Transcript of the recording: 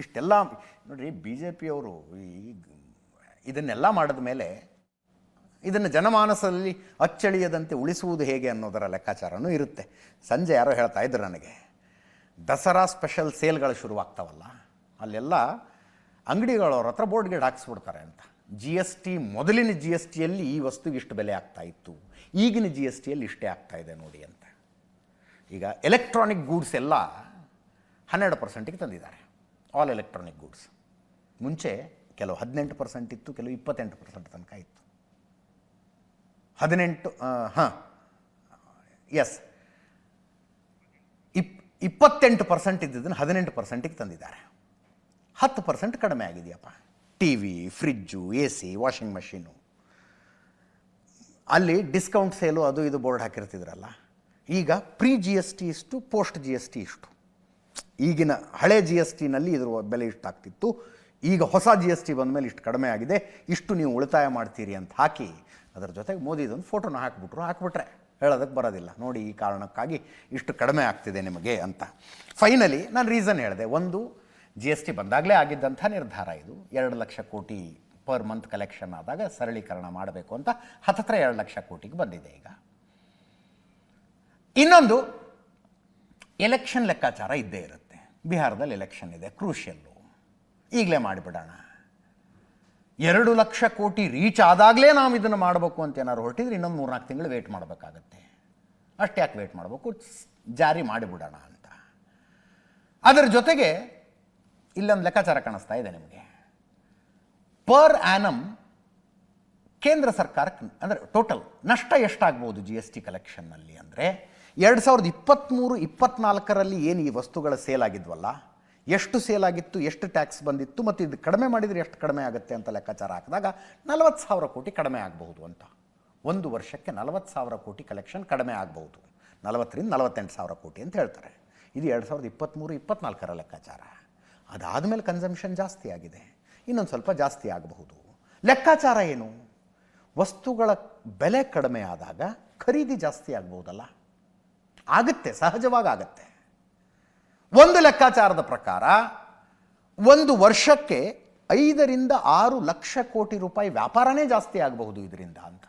ಇಷ್ಟೆಲ್ಲ ನೋಡಿರಿ, B J ಪಿಯವರು ಇದನ್ನೆಲ್ಲ ಮಾಡಿದ ಮೇಲೆ ಇದನ್ನು ಜನಮಾನಸದಲ್ಲಿ ಅಚ್ಚಳಿಯದಂತೆ ಉಳಿಸುವುದು ಹೇಗೆ ಅನ್ನೋದರ ಲೆಕ್ಕಾಚಾರನೂ ಇರುತ್ತೆ. ಸಂಜೆ ಯಾರೋ ಹೇಳ್ತಾ ಇದ್ರು ನನಗೆ, ದಸರಾ ಸ್ಪೆಷಲ್ ಸೇಲ್ಗಳು ಶುರುವಾಗ್ತಾವಲ್ಲ, ಅಲ್ಲೆಲ್ಲ ಅಂಗಡಿಗಳವ್ರ ಹತ್ರ ಬೋರ್ಡ್ ಗಿಡ್ ಹಾಕ್ಸ್ಬಿಡ್ತಾರೆ ಅಂತ. ಜಿ ಎಸ್ ಟಿ, ಮೊದಲಿನ ಜಿ ಎಸ್ ಟಿಯಲ್ಲಿ ಈ ವಸ್ತುಗೆ ಇಷ್ಟು ಬೆಲೆ ಆಗ್ತಾ ಇತ್ತು, ಈಗಿನ ಜಿ ಎಸ್ ಟಿಯಲ್ಲಿ ಇಷ್ಟೇ ಆಗ್ತಾ ಇದೆ ನೋಡಿ ಅಂತ. ಈಗ ಎಲೆಕ್ಟ್ರಾನಿಕ್ ಗೂಡ್ಸ್ ಎಲ್ಲ 12% ತಂದಿದ್ದಾರೆ, ಆಲ್ ಎಲೆಕ್ಟ್ರಾನಿಕ್ ಗೂಡ್ಸ್. ಮುಂಚೆ ಕೆಲವು 18% ಇತ್ತು, ಕೆಲವು 28% ತನಕ ಇತ್ತು. 28% ಇದ್ದಿದ್ದನ್ನು 18%ಗೆ ತಂದಿದ್ದಾರೆ. 10% ಕಡಿಮೆ ಆಗಿದೆಯಪ್ಪ. TV, fridge, AC, washing machine, ಅಲ್ಲಿ ಡಿಸ್ಕೌಂಟ್ ಸೇಲು ಅದು ಇದು ಬೋರ್ಡ್ ಹಾಕಿರ್ತಿದ್ರಲ್ಲ, ಈಗ ಪ್ರೀ ಜಿ ಎಸ್ ಟಿ ಇಷ್ಟು, ಪೋಸ್ಟ್ ಜಿ ಎಸ್ ಟಿ ಇಷ್ಟು. ಈಗಿನ ಹಳೆ ಜಿ ಎಸ್ ಟಿನಲ್ಲಿ ಇದ್ರ ಬೆಲೆ ಇಷ್ಟು ಆಗ್ತಿತ್ತು, ಈಗ ಹೊಸ ಜಿ ಎಸ್ ಟಿ ಬಂದ ಮೇಲೆ ಇಷ್ಟು ಕಡಿಮೆ ಆಗಿದೆ, ಇಷ್ಟು ನೀವು ಉಳಿತಾಯ ಮಾಡ್ತೀರಿ ಅಂತ ಹಾಕಿ, ಅದರ ಜೊತೆಗೆ ಮೋದಿದೊಂದು ಫೋಟೋನ ಹಾಕಿಬಿಟ್ರೆ ಹೇಳೋದಕ್ಕೆ ಬರೋದಿಲ್ಲ, ನೋಡಿ ಈ ಕಾರಣಕ್ಕಾಗಿ ಇಷ್ಟು ಕಡಿಮೆ ಆಗ್ತಿದೆ ನಿಮಗೆ ಅಂತ. ಫೈನಲಿ ನಾನು ರೀಸನ್ ಹೇಳಿದೆ. ಒಂದು, ಜಿ ಎಸ್ ಟಿ ಬಂದಾಗಲೇ ಆಗಿದ್ದಂಥ ನಿರ್ಧಾರ ಇದು. 2 ಲಕ್ಷ ಕೋಟಿ ಪರ್ ಮಂತ್ ಕಲೆಕ್ಷನ್ ಆದಾಗ ಸರಳೀಕರಣ ಮಾಡಬೇಕು ಅಂತ 2 ಲಕ್ಷ ಕೋಟಿಗೆ ಬಂದಿದೆ ಈಗ. ಇನ್ನೊಂದು, ಎಲೆಕ್ಷನ್ ಲೆಕ್ಕಾಚಾರ ಇದ್ದೇ ಇರುತ್ತೆ. ಬಿಹಾರದಲ್ಲಿ ಎಲೆಕ್ಷನ್ ಇದೆ, ಕ್ರೂಷಿಯಲ್ಲು, ಈಗಲೇ ಮಾಡಿಬಿಡೋಣ. 2 ಲಕ್ಷ ಕೋಟಿ ರೀಚ್ ಆದಾಗಲೇ ನಾವು ಇದನ್ನು ಮಾಡಬೇಕು ಅಂತ ಏನಾದ್ರು ಹೊರಟಿದ್ರೆ ಇನ್ನೊಂದು 3-4 ತಿಂಗಳು ವೇಟ್ ಮಾಡಬೇಕಾಗತ್ತೆ. ಅಷ್ಟು ಯಾಕೆ ವೇಟ್ ಮಾಡಬೇಕು, ಜಾರಿ ಮಾಡಿಬಿಡೋಣ ಅಂತ. ಅದರ ಜೊತೆಗೆ ಇಲ್ಲೊಂದು ಲೆಕ್ಕಾಚಾರ ಕಾಣಿಸ್ತಾ ಇದೆ ನಿಮಗೆ. ಪರ್ ಆ್ಯನಮ್ ಕೇಂದ್ರ ಸರ್ಕಾರಕ್ಕೆ, ಅಂದರೆ ಟೋಟಲ್ ನಷ್ಟ ಎಷ್ಟಾಗ್ಬೋದು ಜಿ ಎಸ್ ಟಿ ಕಲೆಕ್ಷನ್ನಲ್ಲಿ ಅಂದರೆ, 2023-24ರಲ್ಲಿ ಏನು ಈ ವಸ್ತುಗಳ ಸೇಲ್ ಆಗಿದ್ವಲ್ಲ, ಎಷ್ಟು ಸೇಲ್ ಆಗಿತ್ತು, ಎಷ್ಟು ಟ್ಯಾಕ್ಸ್ ಬಂದಿತ್ತು, ಮತ್ತು ಇದು ಕಡಿಮೆ ಮಾಡಿದರೆ ಎಷ್ಟು ಕಡಿಮೆ ಆಗುತ್ತೆ ಅಂತ ಲೆಕ್ಕಾಚಾರ ಹಾಕಿದಾಗ 40,000 ಕೋಟಿ ಕಡಿಮೆ ಆಗಬಹುದು ಅಂತ. ಒಂದು ವರ್ಷಕ್ಕೆ 40,000 ಕೋಟಿ ಕಲೆಕ್ಷನ್ ಕಡಿಮೆ ಆಗಬಹುದು. 40,000-48,000 ಕೋಟಿ ಅಂತ ಹೇಳ್ತಾರೆ. ಇದು 2023-24ರ ಲೆಕ್ಕಾಚಾರ. ಅದಾದಮೇಲೆ ಕನ್ಸಂಪ್ಷನ್ ಜಾಸ್ತಿ ಆಗಿದೆ, ಇನ್ನೊಂದು ಸ್ವಲ್ಪ ಜಾಸ್ತಿ ಆಗಬಹುದು. ಲೆಕ್ಕಾಚಾರ ಏನು, ವಸ್ತುಗಳ ಬೆಲೆ ಕಡಿಮೆ ಆದಾಗ ಖರೀದಿ ಜಾಸ್ತಿ ಆಗ್ಬೋದಲ್ಲ, ಆಗುತ್ತೆ, ಸಹಜವಾಗಿ ಆಗುತ್ತೆ. ಒಂದು ಲೆಕ್ಕಾಚಾರದ ಪ್ರಕಾರ ಒಂದು ವರ್ಷಕ್ಕೆ 5-6 ಲಕ್ಷ ಕೋಟಿ ರೂಪಾಯಿ ವ್ಯಾಪಾರನೇ ಜಾಸ್ತಿ ಆಗಬಹುದು ಇದರಿಂದ ಅಂತ.